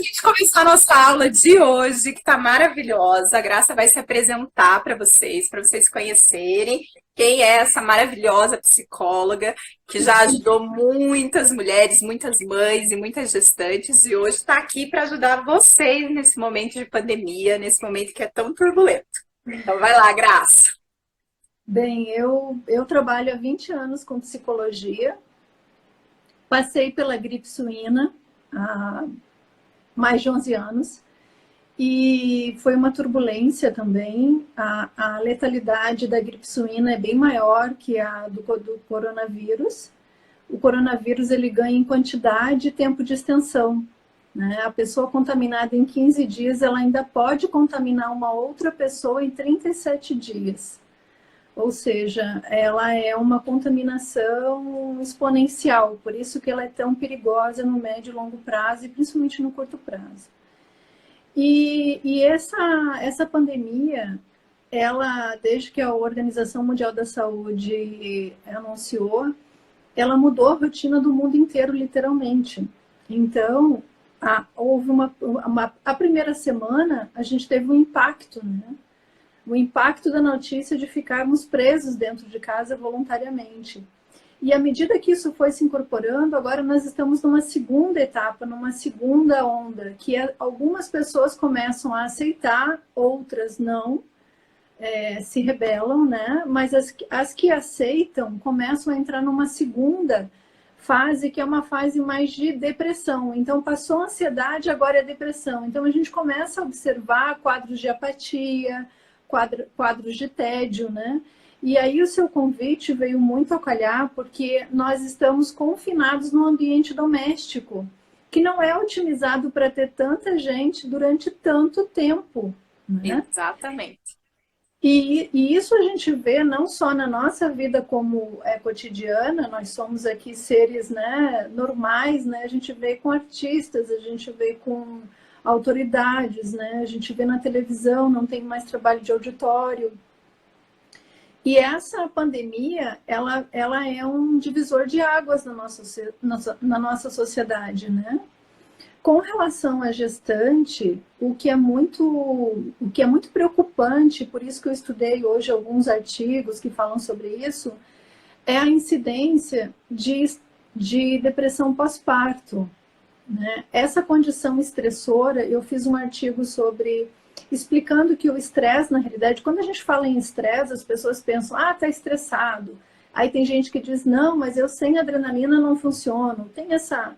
gente começar a nossa aula de hoje, que está maravilhosa, a Graça vai se apresentar para vocês conhecerem quem é essa maravilhosa psicóloga que já ajudou muitas mulheres, muitas mães e muitas gestantes e hoje está aqui para ajudar vocês nesse momento de pandemia, nesse momento que é tão turbulento. Então vai lá, Graça. Bem, eu trabalho há 20 anos com psicologia, passei pela gripe suína há mais de 11 anos e foi uma turbulência também. A letalidade da gripe suína é bem maior que a do coronavírus. O coronavírus ele ganha em quantidade e tempo de extensão, né? A pessoa contaminada em 15 dias, ela ainda pode contaminar uma outra pessoa em 37 dias. Ou seja, ela é uma contaminação exponencial, por isso que ela é tão perigosa no médio e longo prazo e principalmente no curto prazo. E essa pandemia, ela, desde que a Organização Mundial da Saúde anunciou, ela mudou a rotina do mundo inteiro, literalmente. Então, houve a primeira semana, a gente teve um impacto, né? O impacto da notícia de ficarmos presos dentro de casa voluntariamente. E à medida que isso foi se incorporando, agora nós estamos numa segunda etapa, numa segunda onda, que algumas pessoas começam a aceitar, outras não, se rebelam, né? Mas as que aceitam começam a entrar numa segunda fase, que é uma fase mais de depressão. Então, passou a ansiedade, agora é depressão. Então, a gente começa a observar quadros de apatia, quadros de tédio, né? E aí o seu convite veio muito a calhar, porque nós estamos confinados no ambiente doméstico, que não é otimizado para ter tanta gente durante tanto tempo, né? Exatamente. E isso a gente vê não só na nossa vida como é cotidiana, nós somos aqui seres, né, normais, né? A gente vê com artistas, a gente vê com autoridades, né? A gente vê na televisão, não tem mais trabalho de auditório. E essa pandemia, ela é um divisor de águas na nossa sociedade, né? Com relação à gestante, o que é muito preocupante, por isso que eu estudei hoje alguns artigos que falam sobre isso, é a incidência de depressão pós-parto, né? Essa condição estressora, eu fiz um artigo explicando que o estresse, na realidade, quando a gente fala em estresse, as pessoas pensam, tá estressado. Aí tem gente que diz, não, mas eu sem adrenalina não funciono. Tem essa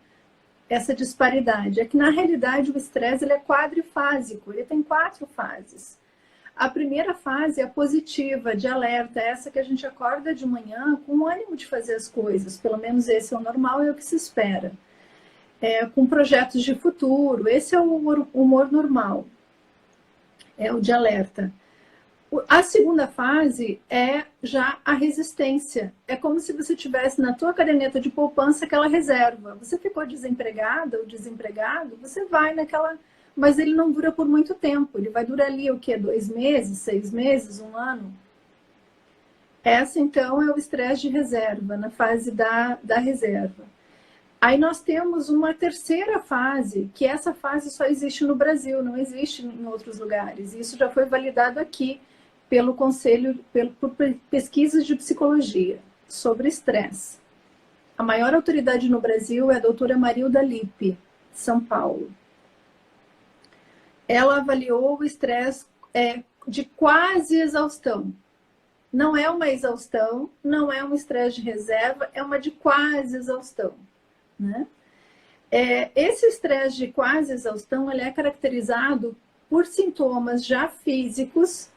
disparidade. É que, na realidade, o estresse ele é quadrifásico, ele tem 4 fases. A primeira fase é a positiva, de alerta, essa que a gente acorda de manhã com ânimo de fazer as coisas, pelo menos esse é o normal e é o que se espera. Com projetos de futuro, esse é o humor normal, é o de alerta. A segunda fase é já a resistência. É como se você tivesse na tua caderneta de poupança aquela reserva. Você ficou desempregada ou desempregado, você vai naquela... Mas ele não dura por muito tempo. Ele vai durar ali o quê? 2 meses, 6 meses, 1 ano? Essa, então, é o estresse de reserva, na fase da reserva. Aí nós temos uma terceira fase, que essa fase só existe no Brasil, não existe em outros lugares. Isso já foi validado aqui pelo Conselho, por pesquisas de psicologia sobre estresse. A maior autoridade no Brasil é a doutora Marilda Lippe, de São Paulo. Ela avaliou o estresse de quase exaustão. Não é uma exaustão, não é um estresse de reserva, é uma de quase exaustão, né? Esse estresse de quase exaustão ele é caracterizado por sintomas já físicos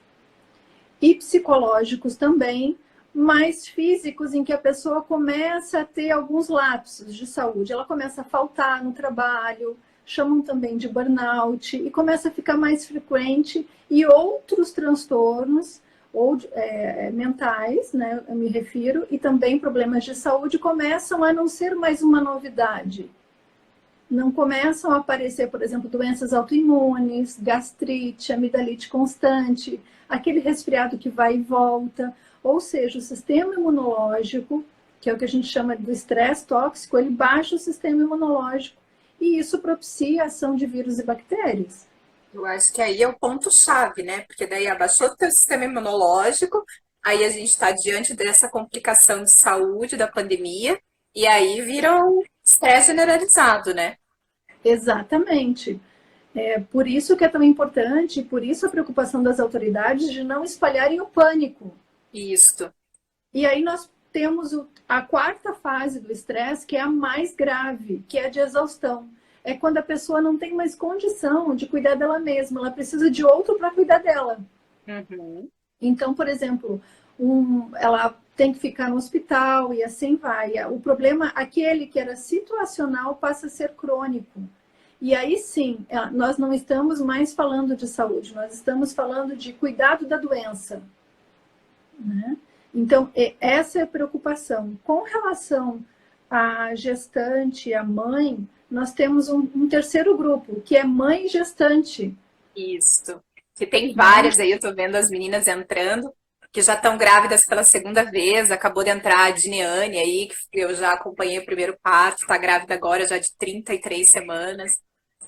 e psicológicos também, mas físicos em que a pessoa começa a ter alguns lapsos de saúde. Ela começa a faltar no trabalho, chamam também de burnout, e começa a ficar mais frequente, e outros transtornos mentais, né, eu me refiro, e também problemas de saúde começam a não ser mais uma novidade. Não começam a aparecer, por exemplo, doenças autoimunes, gastrite, amidalite constante, aquele resfriado que vai e volta. Ou seja, o sistema imunológico, que é o que a gente chama do estresse tóxico, ele baixa o sistema imunológico. e isso propicia a ação de vírus e bactérias. Eu acho que aí é o ponto-chave, né? Porque daí abaixou o teu sistema imunológico, aí a gente está diante dessa complicação de saúde da pandemia, e aí vira um estresse generalizado, né? Exatamente. É por isso que é tão importante, por isso a preocupação das autoridades de não espalharem o pânico. Isso. E aí nós temos a quarta fase do estresse, que é a mais grave, que é a de exaustão. É quando a pessoa não tem mais condição de cuidar dela mesma, ela precisa de outro para cuidar dela. Uhum. Então, por exemplo, ela tem que ficar no hospital e assim vai. O problema, aquele que era situacional, passa a ser crônico. E aí sim, nós não estamos mais falando de saúde, nós estamos falando de cuidado da doença, né? Então, essa é a preocupação. Com relação à gestante, à mãe, nós temos um terceiro grupo, que é mãe gestante. Isso. Que tem várias aí, eu tô vendo as meninas entrando, que já estão grávidas pela segunda vez. Acabou de entrar a Diniane aí, que eu já acompanhei o primeiro parto, tá grávida agora já de 33 semanas.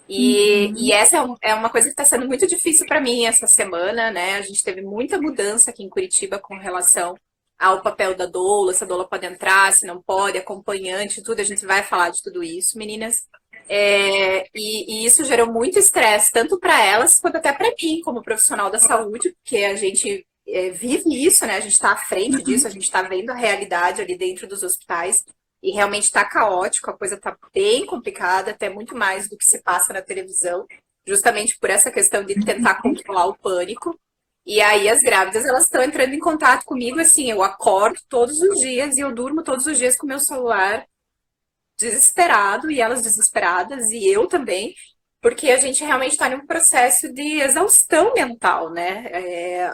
E essa é uma coisa que está sendo muito difícil para mim essa semana, né? A gente teve muita mudança aqui em Curitiba com relação ao papel da doula, se a doula pode entrar, se não pode, acompanhante, tudo. A gente vai falar de tudo isso, meninas. E isso gerou muito estresse, tanto para elas quanto até para mim, como profissional da saúde, porque a gente vive isso, né? A gente está à frente disso, a gente está vendo a realidade ali dentro dos hospitais. E realmente está caótico, a coisa está bem complicada, até muito mais do que se passa na televisão, justamente por essa questão de tentar controlar o pânico. E aí as grávidas, elas estão entrando em contato comigo, assim, eu acordo todos os dias e eu durmo todos os dias com o meu celular desesperado, e elas desesperadas, e eu também, porque a gente realmente está num processo de exaustão mental, né?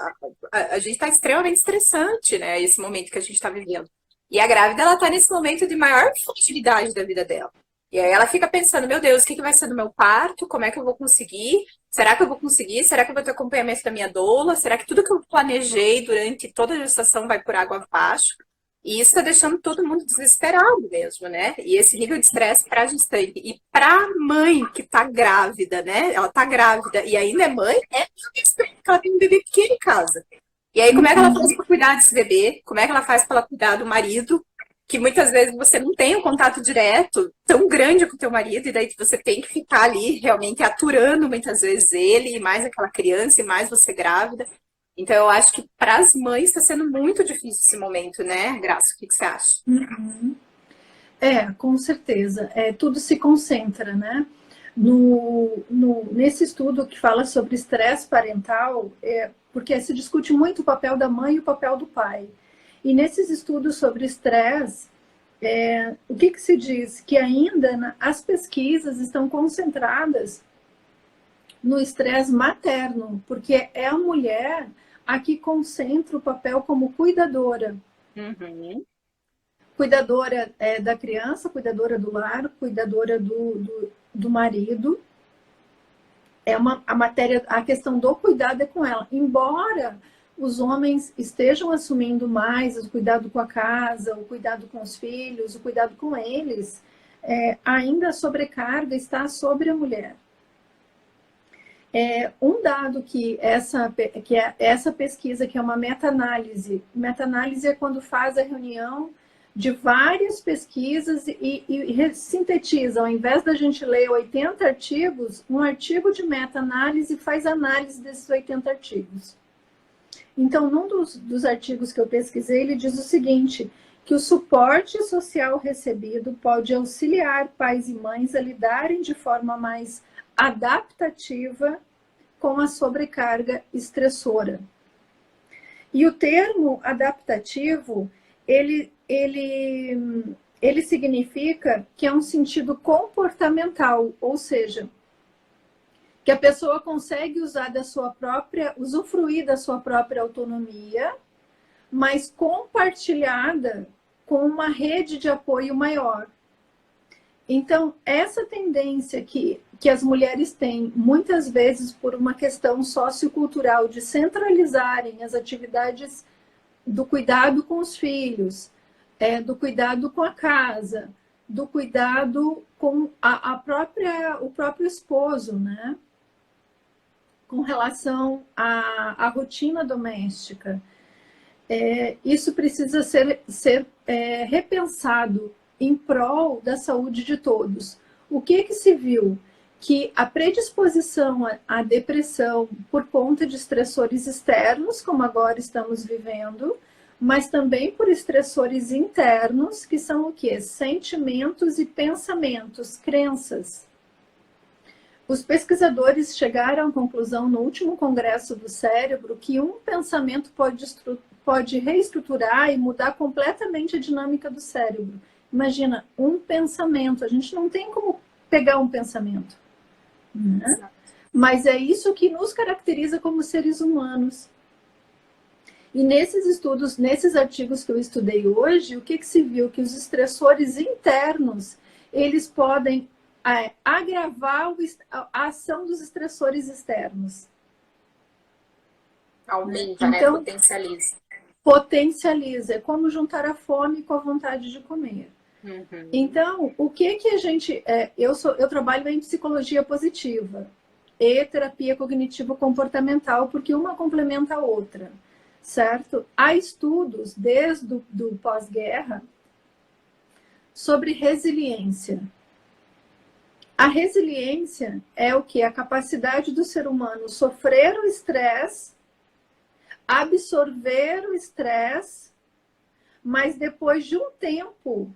A gente está extremamente estressante, né? Esse momento que a gente está vivendo. E a grávida, ela tá nesse momento de maior fragilidade da vida dela. E aí ela fica pensando, meu Deus, o que vai ser do meu parto? Como é que eu vou conseguir? Será que eu vou conseguir? Será que eu vou ter acompanhamento da minha doula? Será que tudo que eu planejei durante toda a gestação vai por água abaixo? E isso tá deixando todo mundo desesperado mesmo, né? E esse nível de estresse para a gestante e para a mãe que tá grávida, né? Ela tá grávida e ainda é mãe, porque ela tem um bebê pequeno em casa. E aí, como é que ela faz para cuidar desse bebê? Como é que ela faz para cuidar do marido? Que muitas vezes você não tem um contato direto tão grande com o teu marido, e daí você tem que ficar ali realmente aturando muitas vezes ele, e mais aquela criança, e mais você grávida. Então, eu acho que para as mães está sendo muito difícil esse momento, né, Graça? O que você acha? Com certeza. Tudo se concentra, né? Nesse estudo que fala sobre estresse parental, porque se discute muito o papel da mãe e o papel do pai. E nesses estudos sobre estresse, o que se diz? Que ainda as pesquisas estão concentradas no estresse materno, porque é a mulher a que concentra o papel como cuidadora. Uhum. Cuidadora da criança, cuidadora do lar, cuidadora do marido. A questão do cuidado é com ela. Embora os homens estejam assumindo mais o cuidado com a casa, o cuidado com os filhos, o cuidado com eles, ainda a sobrecarga está sobre a mulher. Um dado que essa pesquisa, que é uma meta-análise é quando faz a reunião de várias pesquisas e sintetiza, ao invés da gente ler 80 artigos, um artigo de meta-análise faz análise desses 80 artigos. Então, num dos artigos que eu pesquisei, ele diz o seguinte, que o suporte social recebido pode auxiliar pais e mães a lidarem de forma mais adaptativa com a sobrecarga estressora. E o termo adaptativo, ele significa que é um sentido comportamental, ou seja, que a pessoa consegue usufruir da sua própria autonomia, mas compartilhada com uma rede de apoio maior. Então, essa tendência que as mulheres têm, muitas vezes por uma questão sociocultural, de centralizarem as atividades do cuidado com os filhos, do cuidado com a casa, do cuidado com o próprio esposo, né? Com relação à rotina doméstica. Isso precisa ser repensado em prol da saúde de todos. O que se viu? Que a predisposição à depressão por conta de estressores externos, como agora estamos vivendo, mas também por estressores internos, que são o quê? Sentimentos e pensamentos, crenças. Os pesquisadores chegaram à conclusão no último congresso do cérebro que um pensamento pode reestruturar e mudar completamente a dinâmica do cérebro. Imagina, um pensamento. A gente não tem como pegar um pensamento, né? Mas é isso que nos caracteriza como seres humanos. E nesses estudos, nesses artigos que eu estudei hoje, o que se viu? Que os estressores internos, eles podem agravar a ação dos estressores externos. Aumenta, então, né? Potencializa. Potencializa. É como juntar a fome com a vontade de comer. Uhum. Então, o que a gente... eu trabalho em psicologia positiva e terapia cognitivo-comportamental, porque uma complementa a outra, certo? Há estudos, desde do pós-guerra, sobre resiliência. A resiliência é o que? A capacidade do ser humano sofrer o estresse, absorver o estresse, mas depois de um tempo,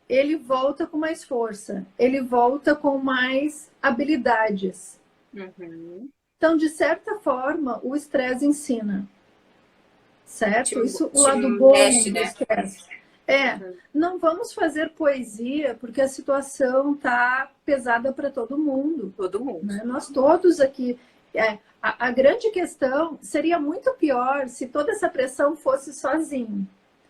ele volta com mais força, ele volta com mais habilidades. Uhum. Então, de certa forma, o estresse ensina, certo? Isso, o lado bom do estresse. Não vamos fazer poesia porque a situação está pesada para todo mundo. Todo mundo. Né? Nós todos aqui. A grande questão seria muito pior se toda essa pressão fosse sozinho.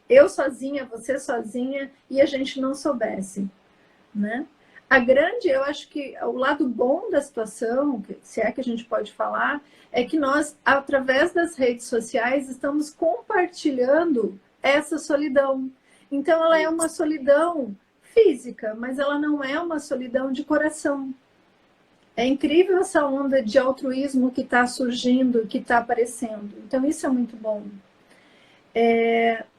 Eu sozinha, você sozinha, e a gente não soubesse. Né? Eu acho que o lado bom da situação, se é que a gente pode falar, é que nós, através das redes sociais, estamos compartilhando essa solidão. Então, ela é uma solidão física, mas ela não é uma solidão de coração. É incrível essa onda de altruísmo que está surgindo, que está aparecendo. Então, isso é muito bom.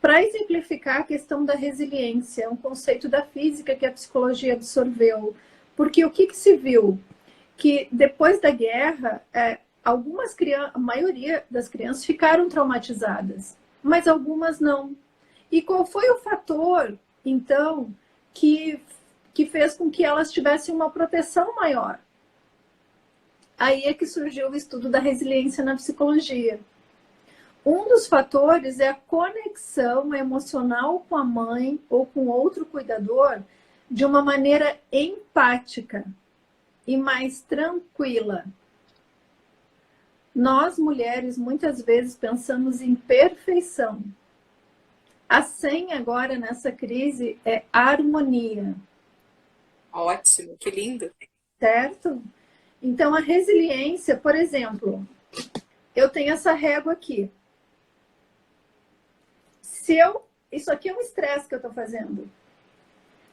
Para exemplificar a questão da resiliência, um conceito da física que a psicologia absorveu. Porque o que se viu? Que depois da guerra, a maioria das crianças ficaram traumatizadas, mas algumas não. E qual foi o fator, então, que fez com que elas tivessem uma proteção maior? Aí é que surgiu o estudo da resiliência na psicologia. Um dos fatores é a conexão emocional com a mãe ou com outro cuidador de uma maneira empática e mais tranquila. Nós, mulheres, muitas vezes pensamos em perfeição. A senha agora nessa crise é harmonia. Ótimo, que lindo. Certo? Então, a resiliência, por exemplo, eu tenho essa régua aqui. Isso aqui é um estresse que eu estou fazendo.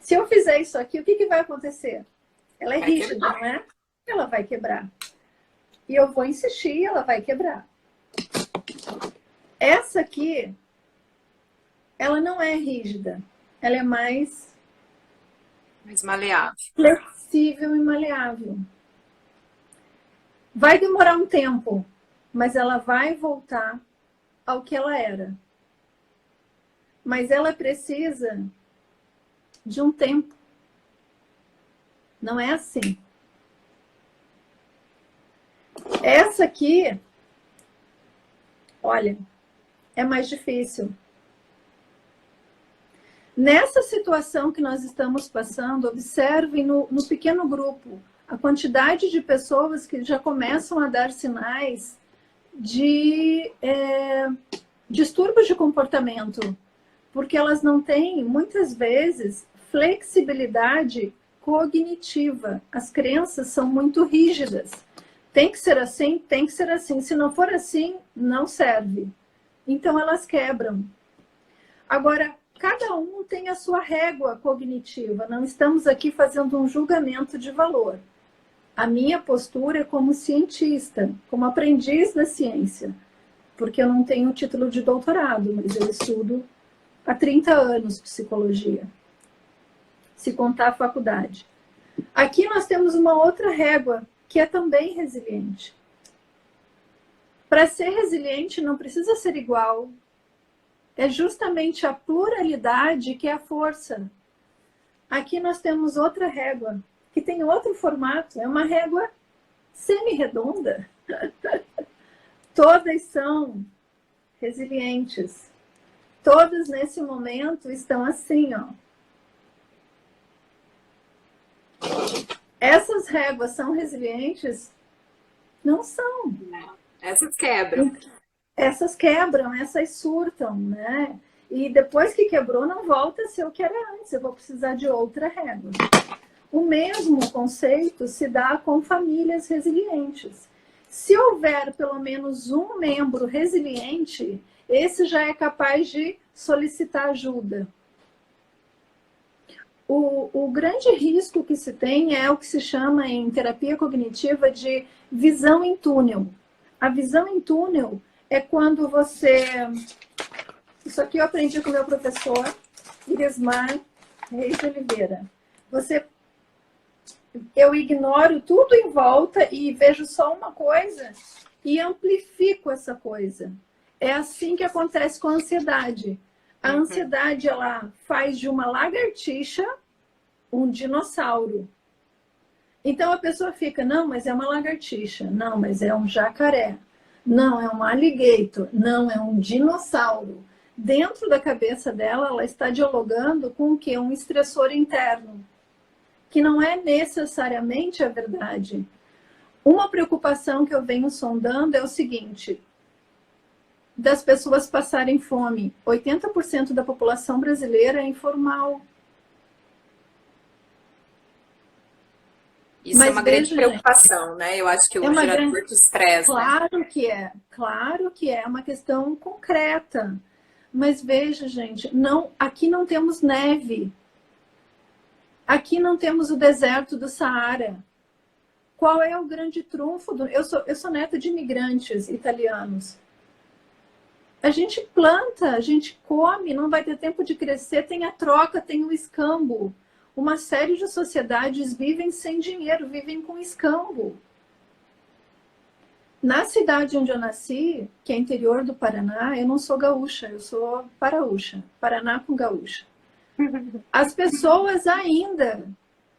Se eu fizer isso aqui, o que vai acontecer? Ela é rígida, não é? Ela vai quebrar. E eu vou insistir e ela vai quebrar. Essa aqui, ela não é rígida. Ela é mais maleável. Flexível e maleável. Vai demorar um tempo, mas ela vai voltar ao que ela era. Mas ela precisa de um tempo. Não é assim. Essa aqui, olha, é mais difícil. Nessa situação que nós estamos passando, observem no pequeno grupo a quantidade de pessoas que já começam a dar sinais de distúrbios de comportamento, porque elas não têm, muitas vezes, flexibilidade cognitiva. As crenças são muito rígidas. Tem que ser assim, tem que ser assim. Se não for assim, não serve. Então, elas quebram. Agora, cada um tem a sua régua cognitiva. Não estamos aqui fazendo um julgamento de valor. A minha postura é como cientista, como aprendiz da ciência, porque eu não tenho título de doutorado, mas eu estudo há 30 anos psicologia, se contar a faculdade. Aqui nós temos uma outra régua, que é também resiliente. Para ser resiliente não precisa ser igual. É justamente a pluralidade que é a força. Aqui nós temos outra régua, que tem outro formato, é uma régua semi-redonda. Todas são resilientes. Todas nesse momento estão assim, ó. Essas réguas são resilientes? Não são. Essas quebram. Essas quebram, essas surtam, né? E depois que quebrou, não volta a ser o que era antes. Eu vou precisar de outra régua. O mesmo conceito se dá com famílias resilientes. Se houver pelo menos um membro resiliente, esse já é capaz de solicitar ajuda. O grande risco que se tem é o que se chama em terapia cognitiva de visão em túnel. A visão em túnel é quando você... Isso aqui eu aprendi com o meu professor, Irismar Reis de Oliveira. Eu ignoro tudo em volta e vejo só uma coisa e amplifico essa coisa. É assim que acontece com a ansiedade. A ansiedade, ela faz de uma lagartixa um dinossauro. Então a pessoa fica, não, mas é uma lagartixa. Não, mas é um jacaré. Não, é um alligator. Não, é um dinossauro. Dentro da cabeça dela, ela está dialogando com o quê? Um estressor interno, que não é necessariamente a verdade. Uma preocupação que eu venho sondando é o seguinte: das pessoas passarem fome. 80% da população brasileira é informal. Isso é uma grande preocupação, né? Eu acho que é um gerador de estresse. Claro que é. Claro que é uma questão concreta. Mas veja, gente, aqui não temos neve. Aqui não temos o deserto do Saara. Qual é o grande trunfo? Eu sou neta de imigrantes italianos. A gente planta, a gente come, não vai ter tempo de crescer, tem a troca, tem o escambo. Uma série de sociedades vivem sem dinheiro, vivem com escambo. Na cidade onde eu nasci, que é interior do Paraná, eu não sou gaúcha, eu sou paraúcha. Paraná com gaúcha. As pessoas ainda,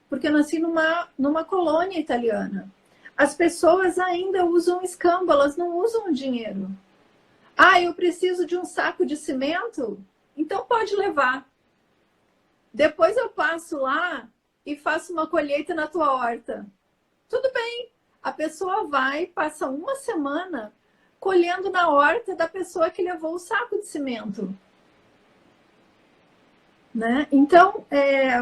porque eu nasci numa colônia italiana, as pessoas ainda usam escambo, elas não usam o dinheiro. Ah, eu preciso de um saco de cimento? Então pode levar. Depois eu passo lá e faço uma colheita na tua horta. Tudo bem. A pessoa vai, passa uma semana colhendo na horta da pessoa que levou o saco de cimento. Né? Então, é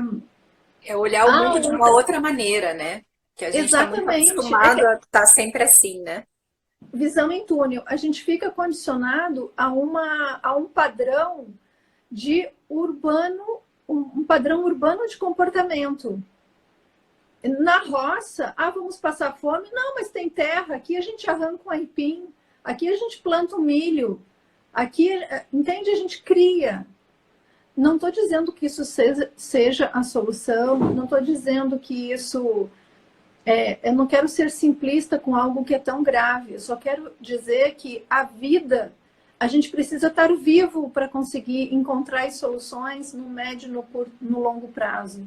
olhar o mundo de uma outra maneira, né? Que a gente está muito acostumado a estar sempre assim, né? Visão em túnel. A gente fica condicionado a um padrão de urbano, um padrão urbano de comportamento. Na roça, vamos passar fome? Não, mas tem terra. Aqui a gente arranca um aipim. Aqui a gente planta um milho. Aqui, entende? A gente cria. Não estou dizendo que isso seja a solução. Não estou dizendo que isso... eu não quero ser simplista com algo que é tão grave. Eu só quero dizer que a vida... A gente precisa estar vivo para conseguir encontrar as soluções no médio e no longo prazo.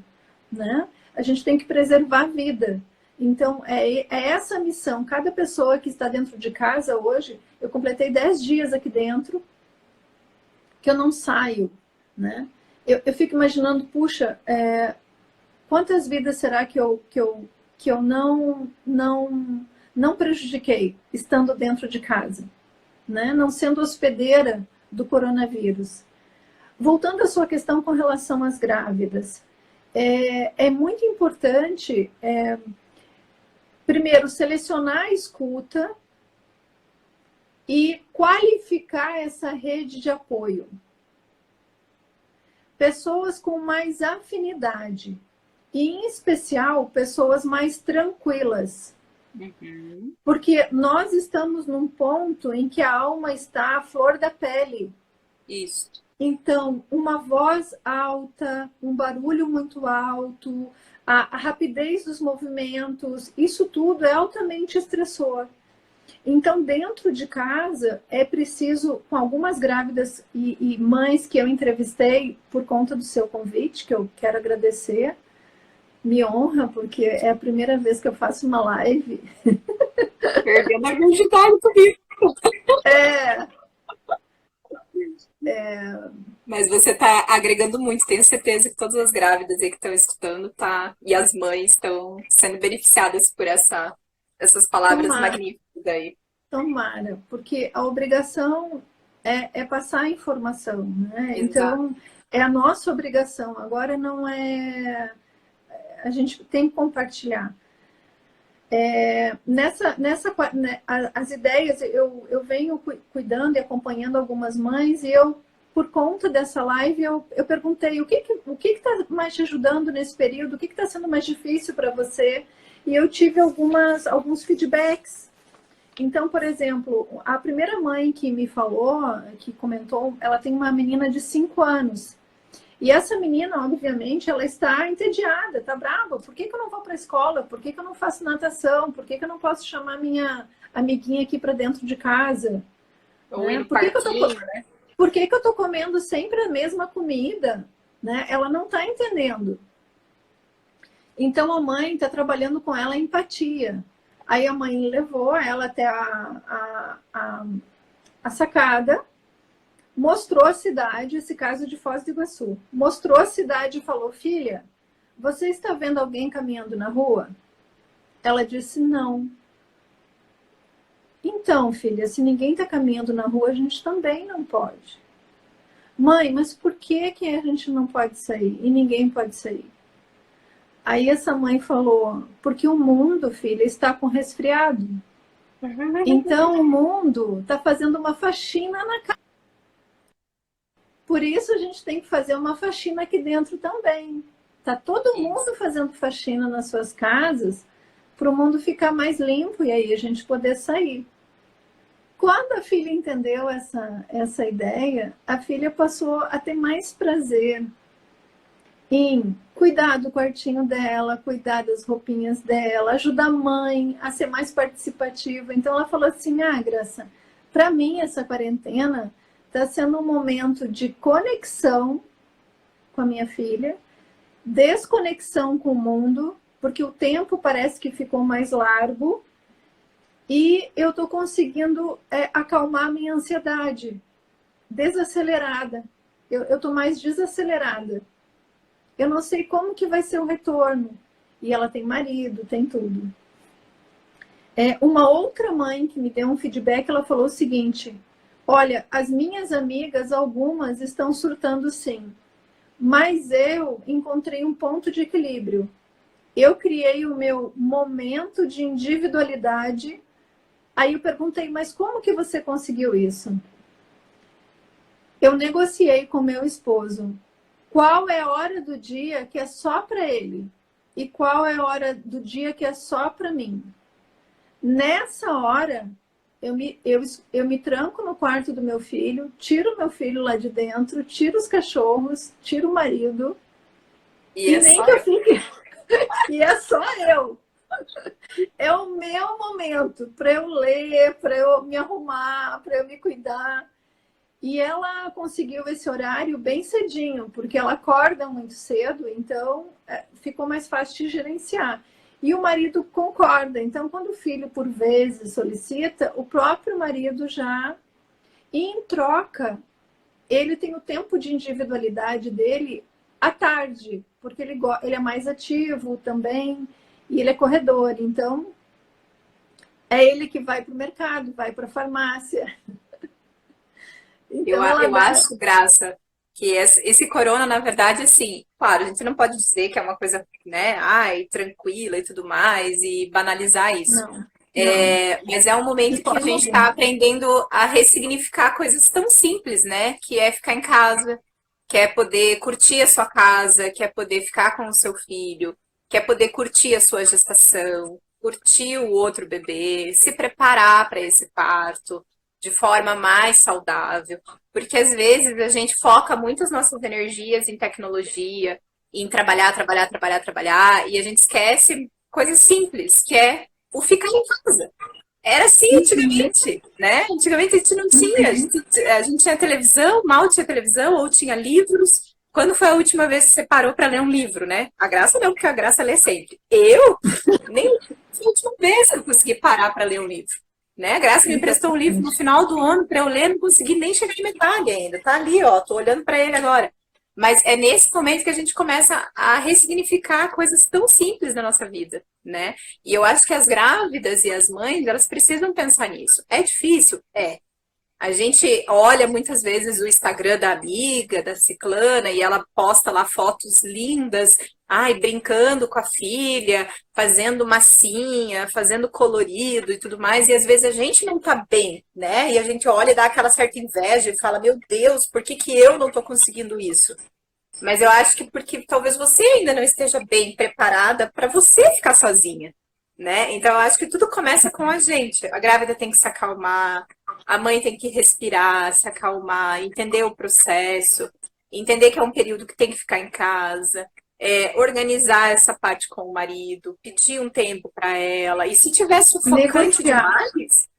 Né? A gente tem que preservar a vida. Então, é essa a missão. Cada pessoa que está dentro de casa hoje, eu completei 10 dias aqui dentro, que eu não saio. Né? Eu fico imaginando, puxa, quantas vidas será que eu não prejudiquei estando dentro de casa? Né? Não sendo hospedeira do coronavírus. Voltando à sua questão com relação às grávidas, é muito importante, primeiro, selecionar a escuta e qualificar essa rede de apoio. pessoas com mais afinidade. E, em especial, pessoas mais tranquilas. Uhum. Porque nós estamos num ponto em que a alma está à flor da pele. Isso. Então, uma voz alta, um barulho muito alto, a rapidez dos movimentos, isso tudo é altamente estressor. Então, dentro de casa, é preciso, com algumas grávidas e mães que eu entrevistei por conta do seu convite, que eu quero agradecer, me honra, porque é a primeira vez que eu faço uma live. Perdendo a virgindade comigo. É, Mas você está agregando muito, tenho certeza que todas as grávidas aí que estão escutando, tá? E as mães estão sendo beneficiadas por essas palavras tomara, magníficas aí. tomara, porque a obrigação é passar a informação, né? Exato. Então, é a nossa obrigação. Agora não é. A gente tem que compartilhar. As ideias, eu venho cuidando e acompanhando algumas mães, e eu, por conta dessa live, eu perguntei o que está mais te ajudando nesse período, o que está sendo mais difícil para você, e eu tive alguns feedbacks. Então, por exemplo, a primeira mãe que me falou, que comentou, ela tem uma menina de 5 anos. E essa menina, obviamente, ela está entediada, está brava. Por que eu não vou para a escola? Por que eu não faço natação? Por que eu não posso chamar minha amiguinha aqui para dentro de casa? Ou ir Né? no parquinho, né? Por que eu estou comendo sempre a mesma comida? Né? Ela não está entendendo. Então a mãe está trabalhando com ela a empatia. Aí a mãe levou ela até a sacada, mostrou a cidade, esse caso de Foz do Iguaçu, mostrou a cidade e falou: filha, você está vendo alguém caminhando na rua? Ela disse: não. Então, filha, se ninguém está caminhando na rua, a gente também não pode. Mãe, mas por que a gente não pode sair e ninguém pode sair? Aí essa mãe falou: porque o mundo, filha, está com resfriado. Então o mundo está fazendo uma faxina na casa. Por isso a gente tem que fazer uma faxina aqui dentro também. Tá todo Isso. mundo fazendo faxina nas suas casas para o mundo ficar mais limpo e aí a gente poder sair. Quando a filha entendeu essa ideia, a filha passou a ter mais prazer em cuidar do quartinho dela, cuidar das roupinhas dela, ajudar a mãe a ser mais participativa. Então ela falou assim: ah, Graça, para mim essa quarentena está sendo um momento de conexão com a minha filha, desconexão com o mundo, porque o tempo parece que ficou mais largo e eu estou conseguindo acalmar a minha ansiedade, desacelerada. Eu estou mais desacelerada. Eu não sei como que vai ser o retorno. E ela tem marido, tem tudo. Uma outra mãe que me deu um feedback, ela falou o seguinte: olha, as minhas amigas, algumas estão surtando sim, mas eu encontrei um ponto de equilíbrio. Eu criei o meu momento de individualidade. Aí eu perguntei: mas como que você conseguiu isso? Eu negociei com meu esposo qual é a hora do dia que é só para ele e qual é a hora do dia que é só para mim. Nessa hora, eu me tranco no quarto do meu filho, tiro meu filho lá de dentro, tiro os cachorros, tiro o marido, E é nem só que eu eu. fique. E é só eu. É o meu momento para eu ler, para eu me arrumar, para eu me cuidar. E ela conseguiu esse horário bem cedinho, porque ela acorda muito cedo, então ficou mais fácil de gerenciar. E o marido concorda. Então, quando o filho, por vezes, solicita, o próprio marido já. E em troca, ele tem o tempo de individualidade dele à tarde, porque ele é mais ativo também, e ele é corredor. Então, é ele que vai para o mercado, vai para a farmácia. Eu, Então, ela eu dá. acho, Graça, que esse corona, na verdade, assim, claro, a gente não pode dizer que é uma coisa, né, ai, tranquila e tudo mais, e banalizar isso. Não, não. Mas é um De momento que a forma gente está alguma. aprendendo a ressignificar coisas tão simples, né? Que é ficar em casa, quer poder curtir a sua casa, quer poder ficar com o seu filho, quer poder curtir a sua gestação, curtir o outro bebê, se preparar para esse parto de forma mais saudável. Porque às vezes a gente foca muito as nossas energias em tecnologia, em trabalhar, trabalhar, trabalhar, trabalhar, e a gente esquece coisas simples, que é o ficar em casa. Era assim antigamente, né? Antigamente a gente não tinha. A gente tinha televisão, mal tinha televisão, ou tinha livros. Quando foi a última vez que você parou para ler um livro, né? A Graça não, porque a Graça lê sempre. Eu nem foi a última vez que eu consegui parar para ler um livro. Né? A Graça me emprestou um livro no final do ano para eu ler, não consegui nem chegar em metade ainda. Tá ali, ó, tô olhando para ele agora. Mas é nesse momento que a gente começa a ressignificar coisas tão simples da nossa vida, né? E eu acho que as grávidas e as mães, elas precisam pensar nisso. É difícil? É. A gente olha muitas vezes o Instagram da amiga, da ciclana, e ela posta lá fotos lindas, ai, brincando com a filha, fazendo massinha, fazendo colorido e tudo mais, e às vezes a gente não tá bem, né? E a gente olha e dá aquela certa inveja e fala, meu Deus, por que que eu não tô conseguindo isso? Mas eu acho que porque talvez você ainda não esteja bem preparada para você ficar sozinha, né? Então eu acho que tudo começa com a gente. A grávida tem que se acalmar, a mãe tem que respirar, se acalmar, entender o processo, entender que é um período que tem que ficar em casa, organizar essa parte com o marido, pedir um tempo para ela. E se tiver sufocante Negociar. demais,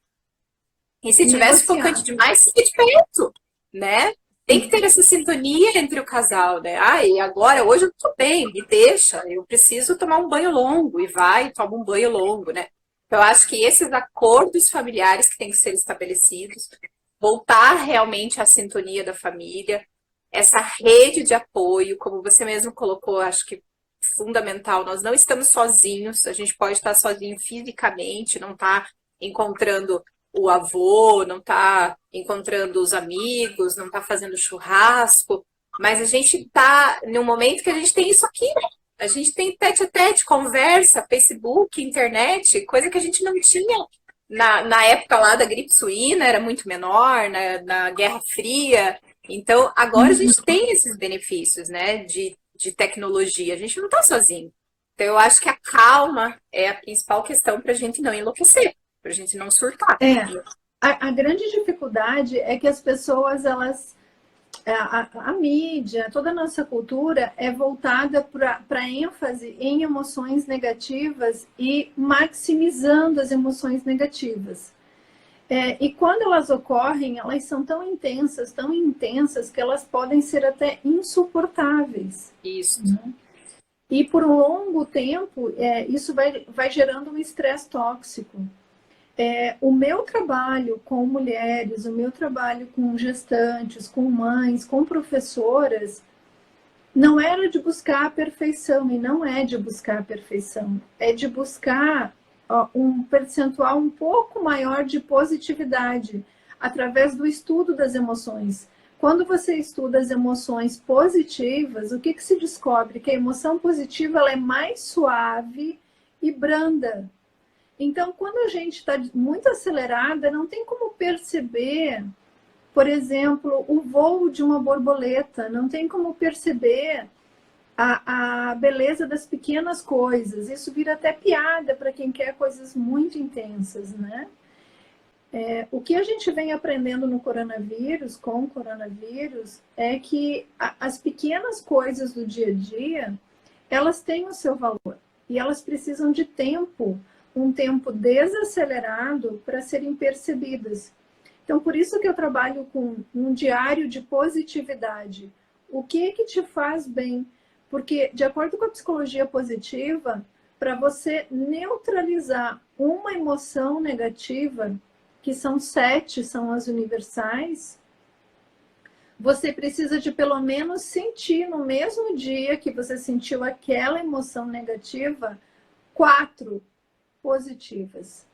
e se tiver sufocante Negociar. demais, fique de perto, né? Tem que ter essa sintonia entre o casal, né? Ah, e agora, hoje eu tô bem, me deixa, eu preciso tomar um banho longo, e vai, toma um banho longo, né? Então, eu acho que esses acordos familiares que têm que ser estabelecidos, voltar realmente à sintonia da família, essa rede de apoio, como você mesmo colocou, acho que fundamental, nós não estamos sozinhos, a gente pode estar sozinho fisicamente, não está encontrando o avô, não está encontrando os amigos, não está fazendo churrasco, mas a gente está num momento que a gente tem isso aqui, né? A gente tem tete a tete, conversa, Facebook, internet, coisa que a gente não tinha na época lá da gripe suína, era muito menor, na Guerra Fria. Então, agora a gente tem esses benefícios, né, de tecnologia. A gente não está sozinho. Então, eu acho que a calma é a principal questão para a gente não enlouquecer, para a gente não surtar. A grande dificuldade é que as pessoas, elas, a mídia, toda a nossa cultura é voltada para ênfase em emoções negativas e maximizando as emoções negativas. E quando elas ocorrem, elas são tão intensas, que elas podem ser até insuportáveis. Isso. Né? E por um longo tempo, isso vai gerando um estresse tóxico. O meu trabalho com mulheres, o meu trabalho com gestantes, com mães, com professoras, não era de buscar a perfeição, e não é de buscar a perfeição, é de buscar um percentual um pouco maior de positividade, através do estudo das emoções. Quando você estuda as emoções positivas, o que se descobre? Que a emoção positiva ela é mais suave e branda. Então, quando a gente está muito acelerada, não tem como perceber, por exemplo, o voo de uma borboleta, não tem como perceber a beleza das pequenas coisas. Isso vira até piada para quem quer coisas muito intensas, né? O que a gente vem aprendendo no coronavírus, com o coronavírus, é que as pequenas coisas do dia a dia, elas têm o seu valor. E elas precisam de tempo, um tempo desacelerado para serem percebidas. Então, por isso que eu trabalho com um diário de positividade. O que te faz bem? Porque, de acordo com a psicologia positiva, para você neutralizar uma emoção negativa, que são 7, são as universais, você precisa de pelo menos sentir no mesmo dia que você sentiu aquela emoção negativa, 4 positivas,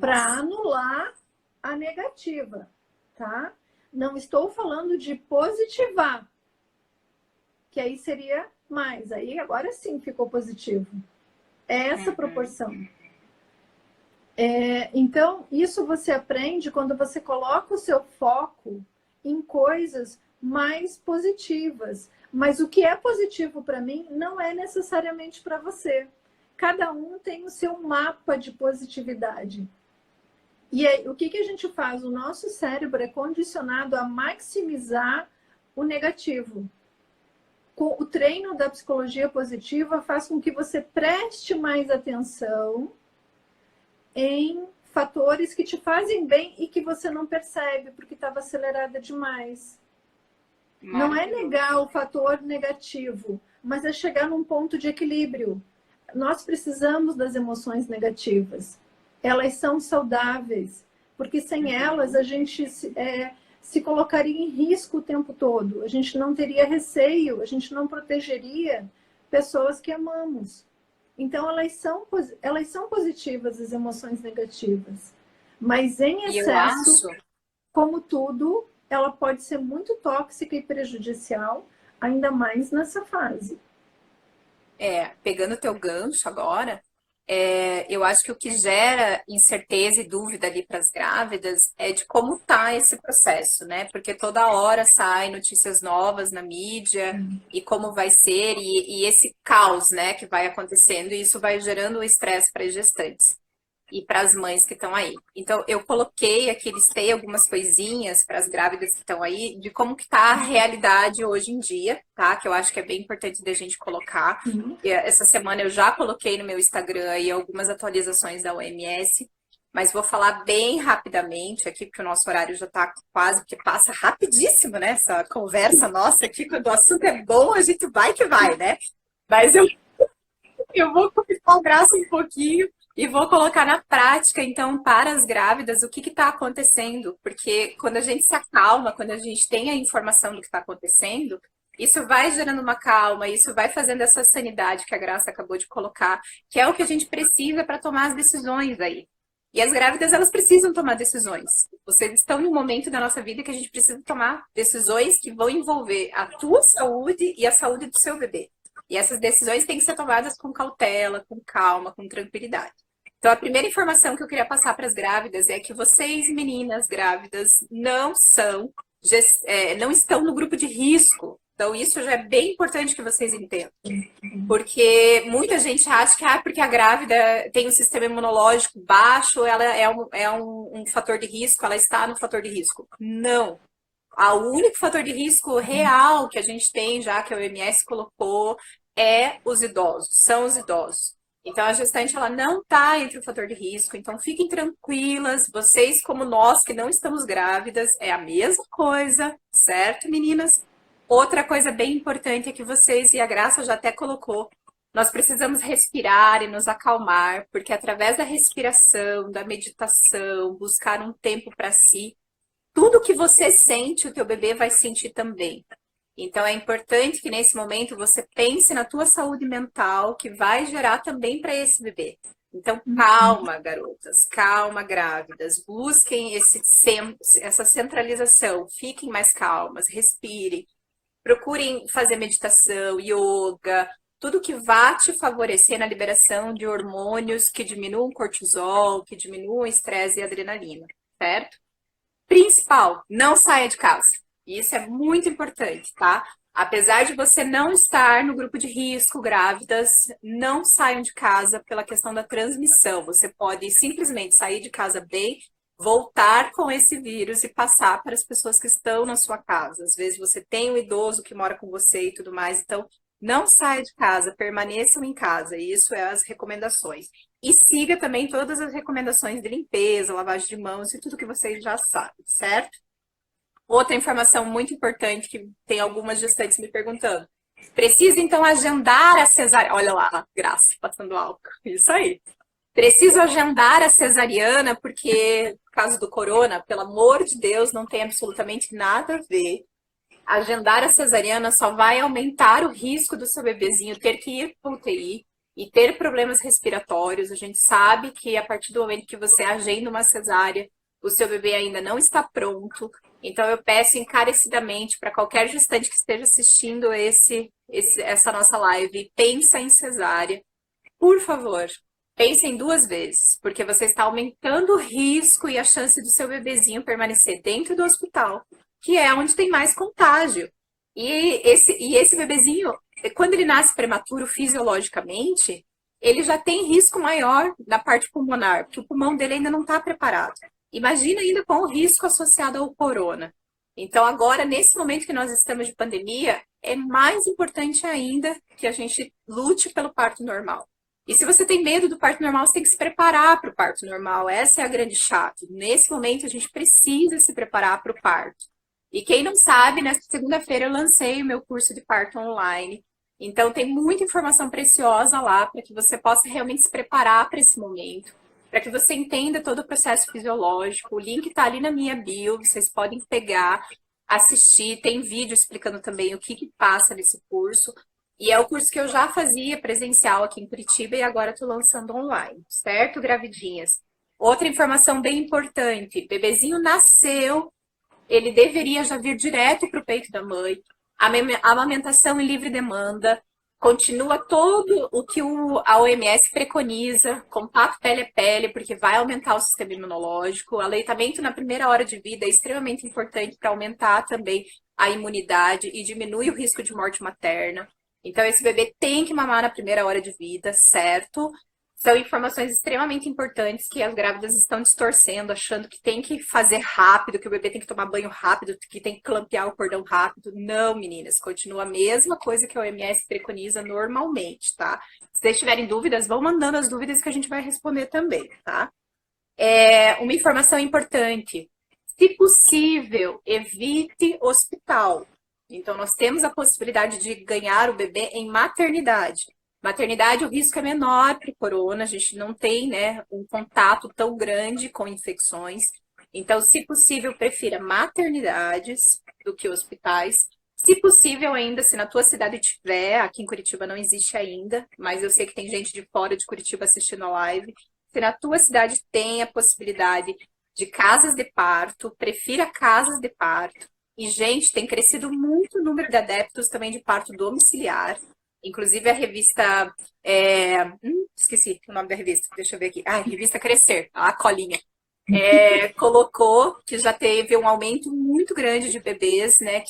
para anular a negativa, tá? Não estou falando de positivar, que aí seria mais, aí agora sim ficou positivo. É essa proporção. Então, isso você aprende quando você coloca o seu foco em coisas mais positivas. Mas o que é positivo para mim não é necessariamente para você. Cada um tem o seu mapa de positividade. E aí, o que a gente faz? O nosso cérebro é condicionado a maximizar o negativo. O treino da psicologia positiva faz com que você preste mais atenção em fatores que te fazem bem e que você não percebe porque estava acelerada demais. Não é negar o fator negativo, mas é chegar num ponto de equilíbrio. Nós precisamos das emoções negativas. Elas são saudáveis, porque sem elas a gente se colocaria em risco o tempo todo. A gente não teria receio, a gente não protegeria pessoas que amamos. Então, elas são positivas, as emoções negativas. Mas em excesso, como tudo, ela pode ser muito tóxica e prejudicial, ainda mais nessa fase. Pegando o teu gancho agora, eu acho que o que gera incerteza e dúvida ali para as grávidas é de como tá esse processo, né? Porque toda hora saem notícias novas na mídia e como vai ser, e esse caos, né, que vai acontecendo, e isso vai gerando estresse para as gestantes e para as mães que estão aí. Então, eu coloquei aqui, listei algumas coisinhas para as grávidas que estão aí, de como que está a realidade hoje em dia, tá? Que eu acho que é bem importante da gente colocar. Essa semana eu já coloquei no meu Instagram aí algumas atualizações da OMS, mas vou falar bem rapidamente aqui, porque o nosso horário já está quase, porque passa rapidíssimo, né? Essa conversa nossa aqui, quando o assunto é bom, a gente vai que vai, né? Mas eu vou convidar o Graça um pouquinho e vou colocar na prática, então, para as grávidas, o que está acontecendo. Porque quando a gente se acalma, quando a gente tem a informação do que está acontecendo, isso vai gerando uma calma, isso vai fazendo essa sanidade que a Graça acabou de colocar, que é o que a gente precisa para tomar as decisões aí. E as grávidas, elas precisam tomar decisões. Vocês estão num momento da nossa vida que a gente precisa tomar decisões que vão envolver a tua saúde e a saúde do seu bebê. E essas decisões têm que ser tomadas com cautela, com calma, com tranquilidade. Então, a primeira informação que eu queria passar para as grávidas é que vocês, meninas grávidas, não estão no grupo de risco. Então, isso já é bem importante que vocês entendam. Porque muita gente acha que porque a grávida tem um sistema imunológico baixo, ela é um fator de risco, ela está no fator de risco. Não. O único fator de risco real que a gente tem, já que a OMS colocou, são os idosos. Então, a gestante, ela não está entre o fator de risco. Então, fiquem tranquilas. Vocês, como nós, que não estamos grávidas, é a mesma coisa, certo, meninas? Outra coisa bem importante é que vocês, e a Graça já até colocou, nós precisamos respirar e nos acalmar, porque através da respiração, da meditação, buscar um tempo para si, tudo que você sente, o teu bebê vai sentir também. Então, é importante que nesse momento você pense na tua saúde mental, que vai gerar também para esse bebê. Então, calma, garotas, calma, grávidas. Busquem essa centralização, fiquem mais calmas, respirem. Procurem fazer meditação, yoga, tudo que vá te favorecer na liberação de hormônios que diminuam o cortisol, que diminuam o estresse e a adrenalina, certo? Principal, não saia de casa. Isso é muito importante, tá? Apesar de você não estar no grupo de risco, grávidas, não saiam de casa pela questão da transmissão. Você pode simplesmente sair de casa bem, voltar com esse vírus e passar para as pessoas que estão na sua casa. Às vezes você tem um idoso que mora com você e tudo mais, então não saia de casa, permaneçam em casa. Isso é as recomendações. E siga também todas as recomendações de limpeza, lavagem de mãos e tudo que vocês já sabem, certo? Outra informação muito importante que tem algumas gestantes me perguntando. Precisa, então, agendar a cesariana. Olha lá, Graça, passando álcool. Isso aí. Preciso agendar a cesariana porque, por causa do corona, pelo amor de Deus, não tem absolutamente nada a ver. Agendar a cesariana só vai aumentar o risco do seu bebezinho ter que ir para o UTI e ter problemas respiratórios. A gente sabe que a partir do momento que você agenda uma cesárea, o seu bebê ainda não está pronto. Então, eu peço encarecidamente para qualquer gestante que esteja assistindo essa nossa live, pensa em cesárea. Por favor, pensem 2 vezes, porque você está aumentando o risco e a chance do seu bebezinho permanecer dentro do hospital, que é onde tem mais contágio. E esse bebezinho, quando ele nasce prematuro fisiologicamente, ele já tem risco maior na parte pulmonar, porque o pulmão dele ainda não está preparado. Imagina ainda com o risco associado ao corona. Então, agora, nesse momento que nós estamos de pandemia, é mais importante ainda que a gente lute pelo parto normal. E se você tem medo do parto normal, você tem que se preparar para o parto normal. Essa é a grande chave. Nesse momento, a gente precisa se preparar para o parto. E quem não sabe, nessa segunda-feira eu lancei o meu curso de parto online. Então, tem muita informação preciosa lá para que você possa realmente se preparar para esse momento, para que você entenda todo o processo fisiológico. O link está ali na minha bio, vocês podem pegar, assistir. Tem vídeo explicando também o que passa nesse curso. E é o curso que eu já fazia presencial aqui em Curitiba e agora estou lançando online, certo, gravidinhas? Outra informação bem importante: bebezinho nasceu, ele deveria já vir direto para o peito da mãe. A amamentação em livre demanda, continua todo o que a OMS preconiza, contato pele a pele, porque vai aumentar o sistema imunológico. O aleitamento na primeira hora de vida é extremamente importante para aumentar também a imunidade e diminui o risco de morte materna. Então, esse bebê tem que mamar na primeira hora de vida, certo? São informações extremamente importantes que as grávidas estão distorcendo, achando que tem que fazer rápido, que o bebê tem que tomar banho rápido, que tem que clampear o cordão rápido. Não, meninas, continua a mesma coisa que a OMS preconiza normalmente, tá? Se vocês tiverem dúvidas, vão mandando as dúvidas que a gente vai responder também, tá? Uma informação importante: se possível, evite hospital. Então, nós temos a possibilidade de ganhar o bebê em maternidade. Maternidade, o risco é menor para o corona, a gente não tem, né, um contato tão grande com infecções. Então, se possível, prefira maternidades do que hospitais. Se possível ainda, se na tua cidade tiver, aqui em Curitiba não existe ainda, mas eu sei que tem gente de fora de Curitiba assistindo a live. Se na tua cidade tem a possibilidade de casas de parto, prefira casas de parto. E, gente, tem crescido muito o número de adeptos também de parto domiciliar. Inclusive a revista... esqueci o nome da revista, deixa eu ver aqui. Revista Crescer, a colinha. Colocou que já teve um aumento muito grande de bebês, né,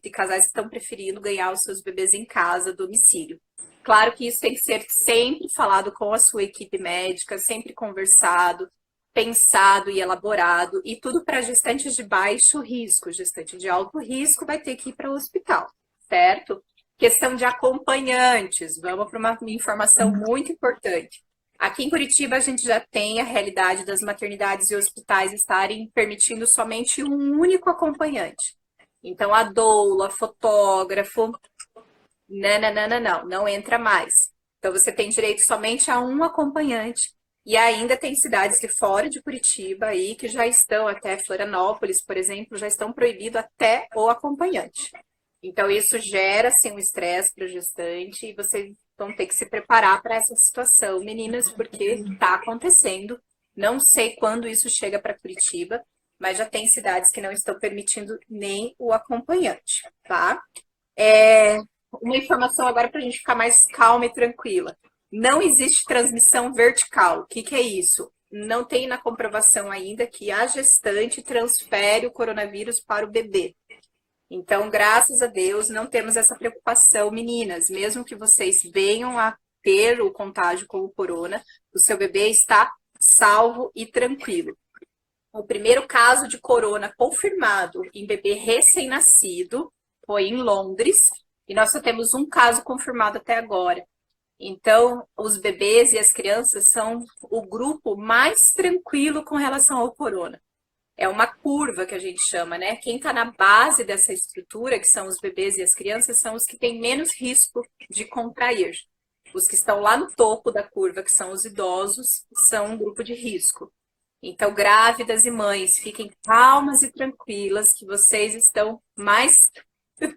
de casais que estão preferindo ganhar os seus bebês em casa, domicílio. Claro que isso tem que ser sempre falado com a sua equipe médica, sempre conversado, pensado e elaborado, e tudo para gestantes de baixo risco. Gestante de alto risco vai ter que ir para o hospital, certo? Questão de acompanhantes, vamos para uma informação muito importante. Aqui em Curitiba, a gente já tem a realidade das maternidades e hospitais estarem permitindo somente um único acompanhante. Então, a doula, fotógrafo, não entra mais. Então, você tem direito somente a um acompanhante. E ainda tem cidades de fora de Curitiba aí que já estão, até Florianópolis, por exemplo, já estão proibindo até o acompanhante. Então, isso gera, assim, um estresse para o gestante e vocês vão ter que se preparar para essa situação, meninas, porque está acontecendo. Não sei quando isso chega para Curitiba, mas já tem cidades que não estão permitindo nem o acompanhante, tá? Uma informação agora para a gente ficar mais calma e tranquila. Não existe transmissão vertical. O que é isso? Não tem na comprovação ainda que a gestante transfere o coronavírus para o bebê. Então, graças a Deus, não temos essa preocupação, meninas. Mesmo que vocês venham a ter o contágio com o corona, o seu bebê está salvo e tranquilo. O primeiro caso de corona confirmado em bebê recém-nascido foi em Londres, e nós só temos um caso confirmado até agora. Então, os bebês e as crianças são o grupo mais tranquilo com relação ao corona. É uma curva que a gente chama, né? Quem está na base dessa estrutura, que são os bebês e as crianças, são os que têm menos risco de contrair. Os que estão lá no topo da curva, que são os idosos, são um grupo de risco. Então, grávidas e mães, fiquem calmas e tranquilas, que vocês estão mais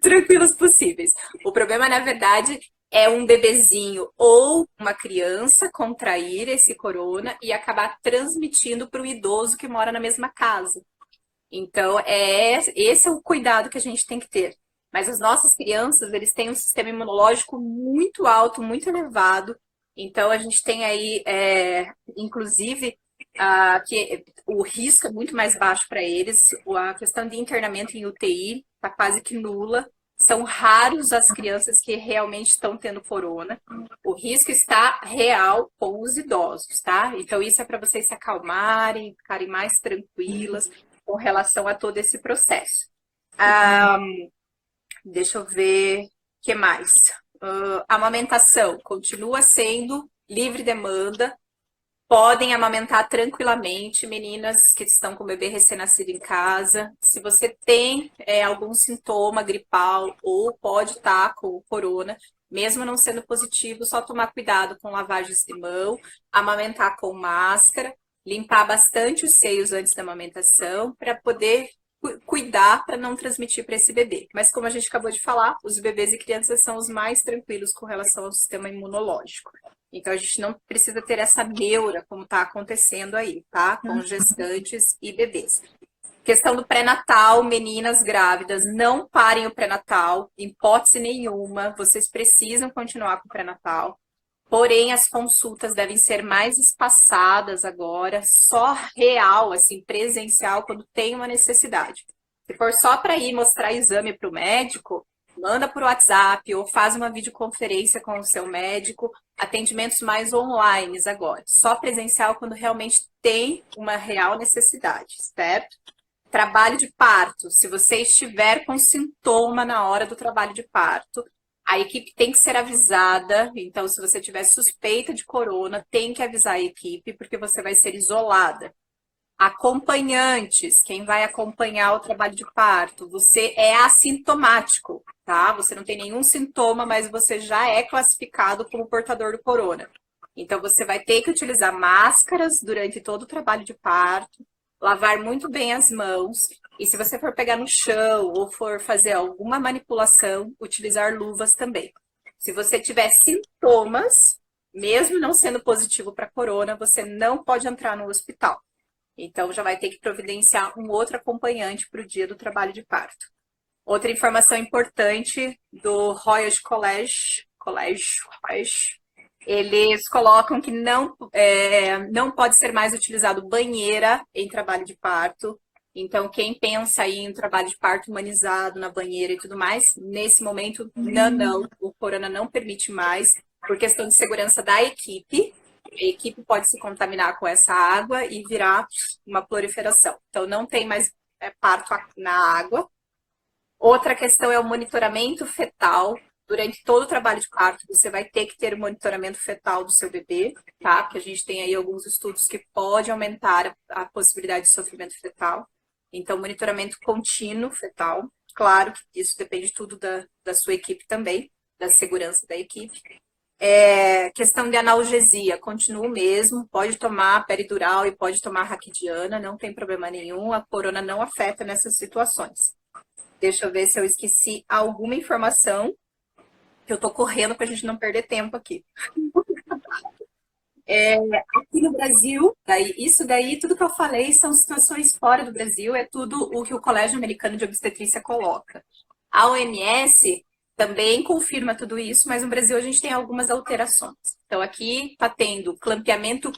tranquilas possíveis. O problema, na verdade, é um bebezinho ou uma criança contrair esse corona e acabar transmitindo para o idoso que mora na mesma casa. Então, esse é o cuidado que a gente tem que ter. Mas as nossas crianças, eles têm um sistema imunológico muito alto, muito elevado. Então, a gente tem aí, inclusive, que o risco é muito mais baixo para eles, a questão de internamento em UTI está quase que nula. São raros as crianças que realmente estão tendo corona. O risco está real com os idosos, tá? Então, isso é para vocês se acalmarem, ficarem mais tranquilas com relação a todo esse processo. Deixa eu ver o que mais. A amamentação continua sendo livre demanda. Podem amamentar tranquilamente, meninas que estão com o bebê recém-nascido em casa. Se você tem algum sintoma gripal ou pode estar com o corona, mesmo não sendo positivo, só tomar cuidado com lavagens de mão, amamentar com máscara, limpar bastante os seios antes da amamentação para poder cuidar para não transmitir para esse bebê. Mas como a gente acabou de falar, os bebês e crianças são os mais tranquilos com relação ao sistema imunológico. Então, a gente não precisa ter essa neura como está acontecendo aí, tá? Com gestantes e bebês. Questão do pré-natal, meninas grávidas, não parem o pré-natal, em hipótese nenhuma. Vocês precisam continuar com o pré-natal. Porém, as consultas devem ser mais espaçadas agora, só real, assim, presencial, quando tem uma necessidade. Se for só para ir mostrar exame para o médico, manda por WhatsApp ou faz uma videoconferência com o seu médico, atendimentos mais online agora. Só presencial quando realmente tem uma real necessidade, certo? Trabalho de parto. Se você estiver com sintoma na hora do trabalho de parto, a equipe tem que ser avisada. Então, se você tiver suspeita de corona, tem que avisar a equipe, porque você vai ser isolada. Acompanhantes, quem vai acompanhar o trabalho de parto, você é assintomático, tá? Você não tem nenhum sintoma, mas você já é classificado como portador do corona. Então, você vai ter que utilizar máscaras durante todo o trabalho de parto, lavar muito bem as mãos, e se você for pegar no chão ou for fazer alguma manipulação, utilizar luvas também. Se você tiver sintomas, mesmo não sendo positivo para corona, você não pode entrar no hospital. Então, já vai ter que providenciar um outro acompanhante para o dia do trabalho de parto. Outra informação importante do Royal College, eles colocam que não pode ser mais utilizado banheira em trabalho de parto. Então, quem pensa aí em um trabalho de parto humanizado na banheira e tudo mais, nesse momento, não, o corona não permite mais, por questão de segurança da equipe. A equipe pode se contaminar com essa água e virar uma proliferação. Então, não tem mais parto na água. Outra questão é o monitoramento fetal. Durante todo o trabalho de parto, você vai ter que ter o monitoramento fetal do seu bebê, tá? Porque a gente tem aí alguns estudos que podem aumentar a possibilidade de sofrimento fetal. Então, monitoramento contínuo fetal. Claro que isso depende tudo da sua equipe também, da segurança da equipe. Questão de analgesia, continua o mesmo, pode tomar peridural e pode tomar raquidiana, não tem problema nenhum, a corona não afeta nessas situações. Deixa eu ver se eu esqueci alguma informação, que eu tô correndo para a gente não perder tempo aqui. Aqui no Brasil, isso daí, tudo que eu falei são situações fora do Brasil, é tudo o que o Colégio Americano de Obstetrícia coloca. A OMS também confirma tudo isso, mas no Brasil a gente tem algumas alterações. Então, aqui está tendo clampeamento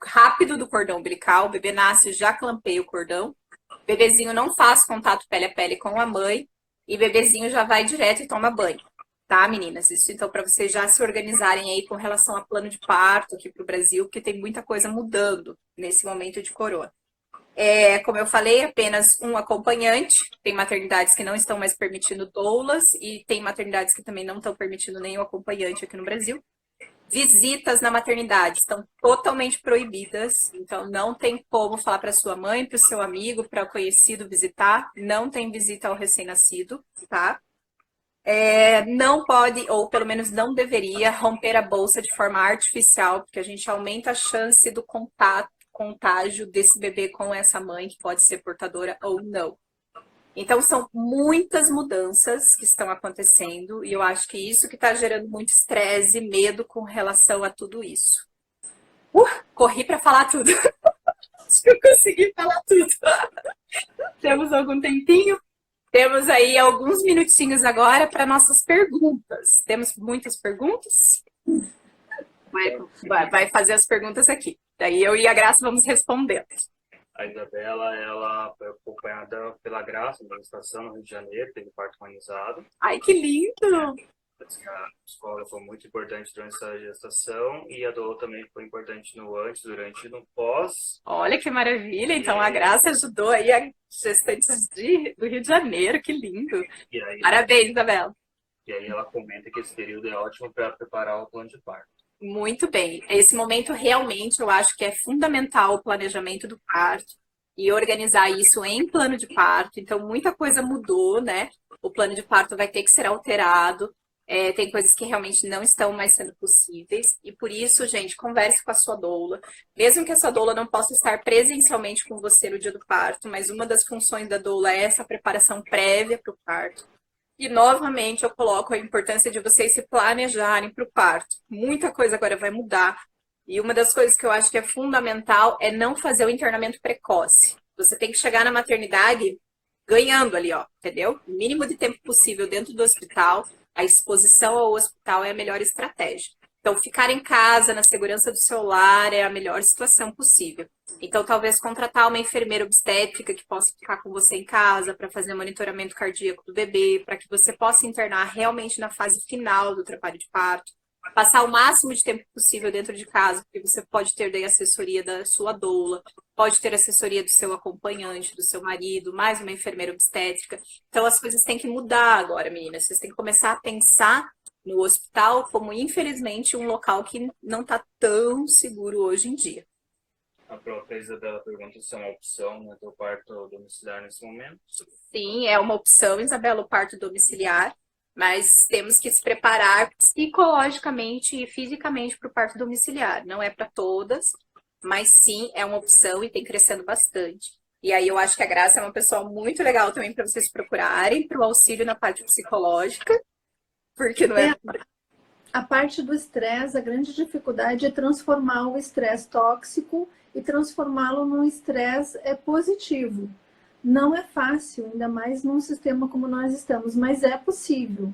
rápido do cordão umbilical, o bebê nasce, já clampeia o cordão, o bebezinho não faz contato pele a pele com a mãe, e o bebezinho já vai direto e toma banho. Tá, meninas? Isso então para vocês já se organizarem aí com relação a plano de parto aqui para o Brasil, porque tem muita coisa mudando nesse momento de corona. Como eu falei, apenas um acompanhante. Tem maternidades que não estão mais permitindo doulas e tem maternidades que também não estão permitindo nenhum acompanhante aqui no Brasil. Visitas na maternidade estão totalmente proibidas, então não tem como falar para sua mãe, para o seu amigo, para o conhecido visitar. Não tem visita ao recém-nascido, tá? Não pode, ou pelo menos não deveria, romper a bolsa de forma artificial, porque a gente aumenta a chance do contágio desse bebê com essa mãe, que pode ser portadora ou não. Então, são muitas mudanças que estão acontecendo, e eu acho que isso que está gerando muito estresse e medo com relação a tudo isso. Corri para falar tudo. Acho que eu consegui falar tudo. Temos algum tempinho? Temos aí alguns minutinhos agora para nossas perguntas. Temos muitas perguntas? Vai fazer as perguntas aqui. Daí eu e a Graça vamos respondendo. A Isabela, ela foi acompanhada pela Graça na gestação no Rio de Janeiro, teve parto humanizado. Ai, que lindo! A escola foi muito importante durante essa gestação e a doula também foi importante no antes, durante e no pós. Olha que maravilha! Então a Graça ajudou aí a gestantes do Rio de Janeiro, que lindo! E aí, Parabéns, Isabela! E aí ela comenta que esse período é ótimo para preparar o plano de parto. Muito bem. Esse momento realmente eu acho que é fundamental o planejamento do parto e organizar isso em plano de parto. Então, muita coisa mudou, né? O plano de parto vai ter que ser alterado. Tem coisas que realmente não estão mais sendo possíveis. E por isso, gente, converse com a sua doula. Mesmo que a sua doula não possa estar presencialmente com você no dia do parto, mas uma das funções da doula é essa preparação prévia para o parto. E novamente eu coloco a importância de vocês se planejarem para o parto. Muita coisa agora vai mudar. E uma das coisas que eu acho que é fundamental é não fazer o internamento precoce. Você tem que chegar na maternidade ganhando ali, ó, entendeu? O mínimo de tempo possível dentro do hospital. A exposição ao hospital é a melhor estratégia. Então, ficar em casa, na segurança do seu lar, é a melhor situação possível. Então, talvez contratar uma enfermeira obstétrica que possa ficar com você em casa para fazer monitoramento cardíaco do bebê, para que você possa internar realmente na fase final do trabalho de parto. Passar o máximo de tempo possível dentro de casa, porque você pode ter daí assessoria da sua doula, pode ter assessoria do seu acompanhante, do seu marido, mais uma enfermeira obstétrica. Então, as coisas têm que mudar agora, meninas. Vocês têm que começar a pensar no hospital como, infelizmente, um local que não está tão seguro hoje em dia. A própria Isabela pergunta se é uma opção, né, ter o parto domiciliar nesse momento. Sim, é uma opção, Isabela, o parto domiciliar, mas temos que se preparar psicologicamente e fisicamente para o parto domiciliar. Não é para todas, mas sim é uma opção e tem crescendo bastante. E aí eu acho que a Graça é uma pessoa muito legal também para vocês procurarem para o auxílio na parte psicológica, porque não é... A parte do estresse, a grande dificuldade é transformar o estresse tóxico e transformá-lo num estresse positivo. Não é fácil, ainda mais num sistema como nós estamos, mas é possível.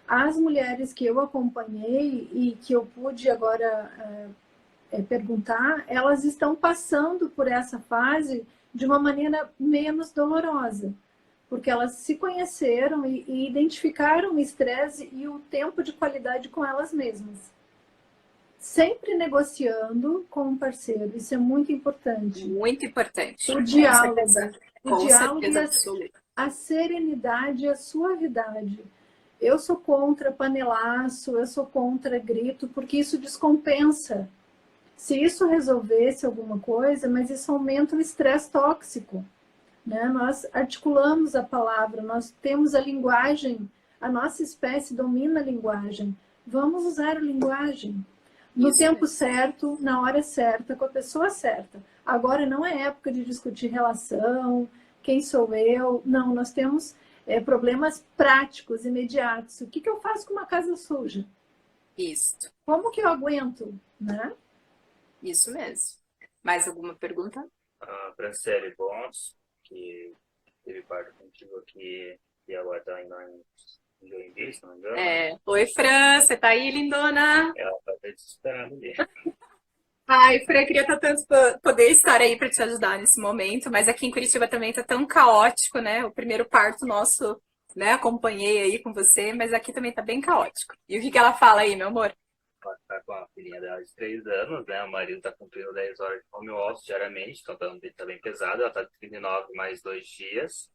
As mulheres que eu acompanhei e que eu pude agora perguntar, elas estão passando por essa fase de uma maneira menos dolorosa, porque elas se conheceram e identificaram o estresse e o tempo de qualidade com elas mesmas. Sempre negociando com um parceiro, isso é muito importante. Muito importante. O diálogo, absoluta. A serenidade e a suavidade. Eu sou contra panelaço, eu sou contra grito, porque isso descompensa. Se isso resolvesse alguma coisa, mas isso aumenta o estresse tóxico. Né? Nós articulamos a palavra, nós temos a linguagem, a nossa espécie domina a linguagem. Vamos usar a linguagem no tempo certo, na hora certa, com a pessoa certa. Agora não é época de discutir relação, quem sou eu. Não, nós temos problemas práticos, imediatos. O que eu faço com uma casa suja? Isso. Como que eu aguento, né? Isso mesmo. Mais alguma pergunta? A Franciele Bons, que teve parto contigo aqui e agora está indo em Joinville, se não me engano. Oi, Fran, você tá aí, lindona? Ela está desesperando ali. Ai, Fran, eu queria tanto poder estar aí para te ajudar nesse momento, mas aqui em Curitiba também tá tão caótico, né? O primeiro parto nosso, né? Acompanhei aí com você, mas aqui também tá bem caótico. E o que ela fala aí, meu amor? Ela está com a filhinha dela de 3 anos, né? O marido está cumprindo 10 horas de home office diariamente, então tá bem pesado. Ela está de 39 mais 2 dias.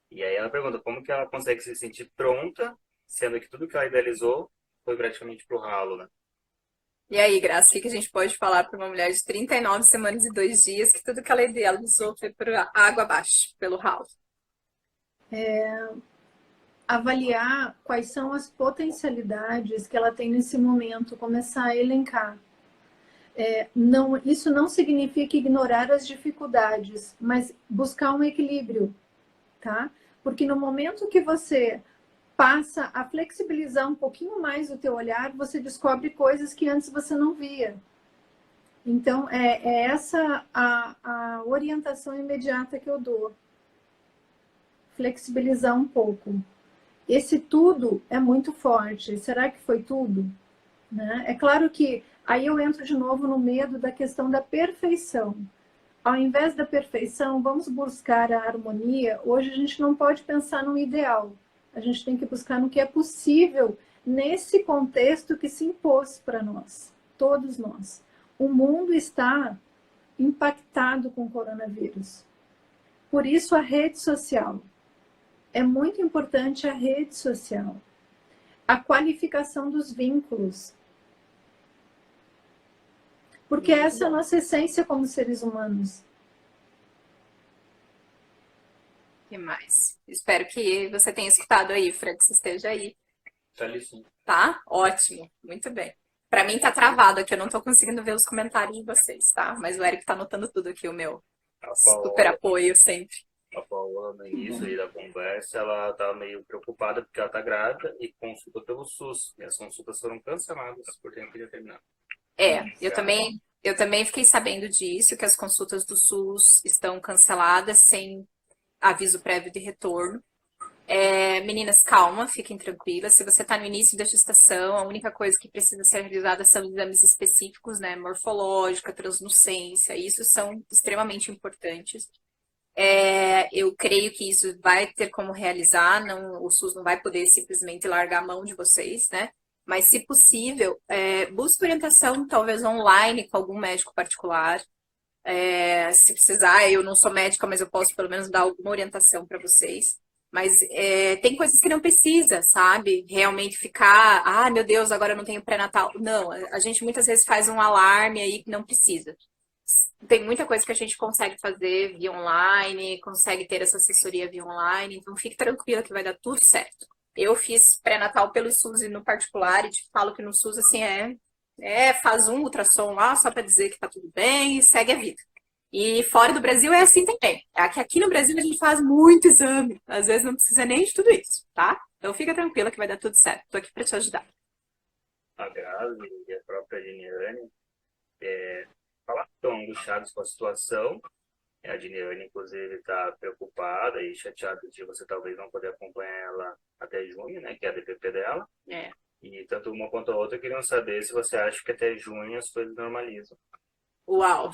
E aí ela pergunta como que ela consegue se sentir pronta, sendo que tudo que ela idealizou foi praticamente pro ralo, né? E aí, Graça, o que a gente pode falar para uma mulher de 39 semanas e 2 dias que tudo que ela idealizou foi por água abaixo, pelo ralo? Avaliar quais são as potencialidades que ela tem nesse momento, começar a elencar. Isso não significa ignorar as dificuldades, mas buscar um equilíbrio, tá? Porque no momento que você passa a flexibilizar um pouquinho mais o teu olhar, você descobre coisas que antes você não via. Então, é essa a orientação imediata que eu dou. Flexibilizar um pouco. Esse tudo é muito forte. Será que foi tudo? Né? É claro que Aí eu entro de novo no medo da questão da perfeição. Ao invés da perfeição, vamos buscar a harmonia. Hoje a gente não pode pensar no ideal. A gente tem que buscar no que é possível nesse contexto que se impôs para nós, todos nós. O mundo está impactado com o coronavírus. Por isso a rede social. É muito importante a rede social. A qualificação dos vínculos. Porque essa é a nossa essência como seres humanos. O que mais? Espero que você tenha escutado aí, Fran, que você esteja aí. Tá ali sim. Tá? Ótimo. Muito bem. Pra mim tá travado aqui, eu não tô conseguindo ver os comentários de vocês, tá? Mas o Eric tá anotando tudo aqui, o meu A super Paola, apoio sempre. a Paola, no início aí da conversa, ela tá meio preocupada porque ela tá grávida e consulta pelo SUS. E as consultas foram canceladas por tempo indeterminado. Eu também fiquei sabendo disso, que as consultas do SUS estão canceladas sem aviso prévio de retorno. Meninas, calma, fiquem tranquilas. Se você está no início da gestação, a única coisa que precisa ser realizada são exames específicos, né? Morfológica, translucência, isso são extremamente importantes. Eu creio que isso vai ter como realizar, não, o SUS não vai poder simplesmente largar a mão de vocês, né? Mas, se possível, busque orientação, talvez online, com algum médico particular. Se precisar, eu não sou médica, mas eu posso pelo menos dar alguma orientação para vocês. Mas tem coisas que não precisa, sabe? Realmente ficar, meu Deus, agora eu não tenho pré-natal. Não, a gente muitas vezes faz um alarme aí que não precisa. Tem muita coisa que a gente consegue fazer via online, consegue ter essa assessoria via online, então fique tranquila que vai dar tudo certo. Eu fiz pré-natal pelo SUS e no particular, e te falo que no SUS, assim, faz um ultrassom lá só para dizer que tá tudo bem e segue a vida. E fora do Brasil é assim também. Aqui no Brasil a gente faz muito exame, às vezes não precisa nem de tudo isso, tá? Então fica tranquila que vai dar tudo certo. Tô aqui para te ajudar. A Grazi e a própria Geniane estão angustiados com a situação. A Geniane, inclusive, está preocupada e chateada de você talvez não poder acompanhar ela até junho, né? Que é a DPP dela. E tanto uma quanto a outra queriam saber se você acha que até junho as coisas normalizam. Uau!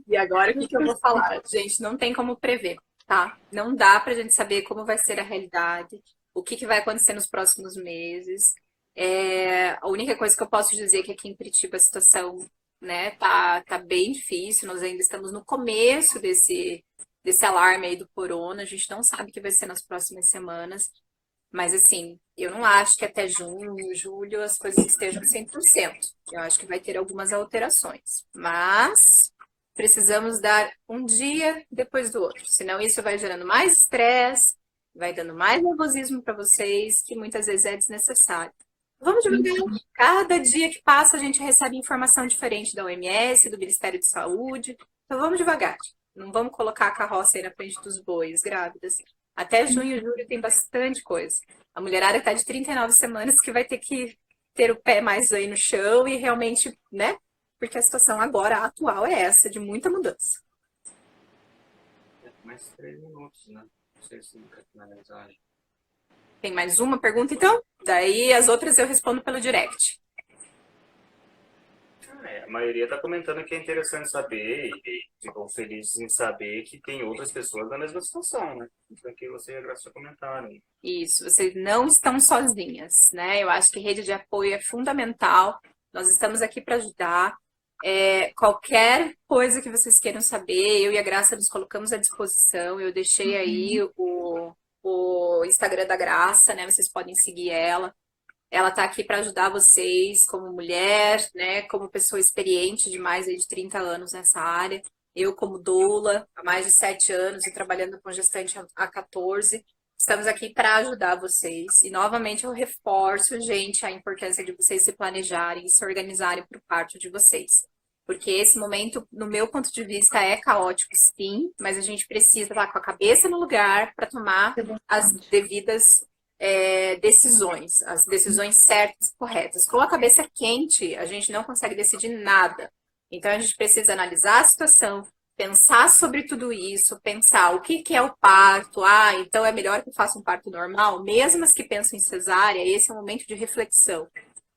E agora o que eu vou falar? Gente, não tem como prever, tá? Não dá pra gente saber como vai ser a realidade, o que vai acontecer nos próximos meses. A única coisa que eu posso dizer é que aqui em Curitiba a situação, né, tá bem difícil. Nós ainda estamos no começo desse alarme aí do corona. A gente não sabe o que vai ser nas próximas semanas. Mas, assim, eu não acho que até junho, julho, as coisas estejam 100%. Eu acho que vai ter algumas alterações. Mas precisamos dar um dia depois do outro. Senão isso vai gerando mais estresse, vai dando mais nervosismo para vocês, que muitas vezes é desnecessário. Vamos devagar. Cada dia que passa, a gente recebe informação diferente da OMS, do Ministério de Saúde. Então, vamos devagar. Não vamos colocar a carroça aí na frente dos bois, grávidas. Até junho e julho tem bastante coisa. A mulherada está de 39 semanas que vai ter que ter o pé mais aí no chão e realmente, né? Porque a situação agora, atual, é essa, de muita mudança. Mais 3 minutos, né? Não sei se quer finalizar. Tem mais uma pergunta, então? Daí as outras eu respondo pelo direct. A maioria está comentando que é interessante saber e ficam felizes em saber que tem outras pessoas na mesma situação, né? Isso aqui você e a Graça comentaram. Isso, vocês não estão sozinhas, né? Eu acho que rede de apoio é fundamental. Nós estamos aqui para ajudar. Qualquer coisa que vocês queiram saber, eu e a Graça nos colocamos à disposição. Eu deixei aí o Instagram da Graça, né? Vocês podem seguir ela. Ela está aqui para ajudar vocês como mulher, né? Como pessoa experiente de mais de 30 anos nessa área. Eu, como doula, há mais de 7 anos e trabalhando com gestante há 14. Estamos aqui para ajudar vocês. E, novamente, eu reforço, gente, a importância de vocês se planejarem e se organizarem para o parto de vocês. Porque esse momento, no meu ponto de vista, é caótico, sim, mas a gente precisa estar com a cabeça no lugar para tomar as devidas decisões, as decisões certas e corretas. Com a cabeça quente, a gente não consegue decidir nada. Então, a gente precisa analisar a situação, pensar sobre tudo isso, pensar o que é o parto. Então é melhor que eu faça um parto normal? Mesmo as que pensam em cesárea, esse é um momento de reflexão.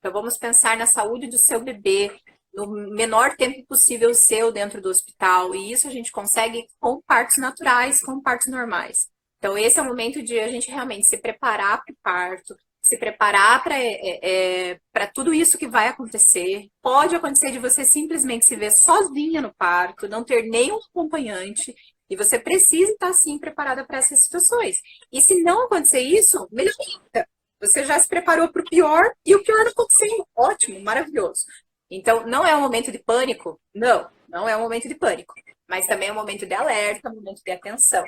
Então, vamos pensar na saúde do seu bebê, no menor tempo possível seu dentro do hospital. E isso a gente consegue com partos naturais, com partos normais. Então, esse é o momento de a gente realmente se preparar para o parto, se preparar para tudo isso que vai acontecer. Pode acontecer de você simplesmente se ver sozinha no parto, não ter nenhum acompanhante, e você precisa estar, sim, preparada para essas situações. E se não acontecer isso, melhor ainda. Você já se preparou para o pior e o pior não aconteceu. Ótimo, maravilhoso. Então, não é um momento de pânico? Não, não é um momento de pânico. Mas também é um momento de alerta, um momento de atenção.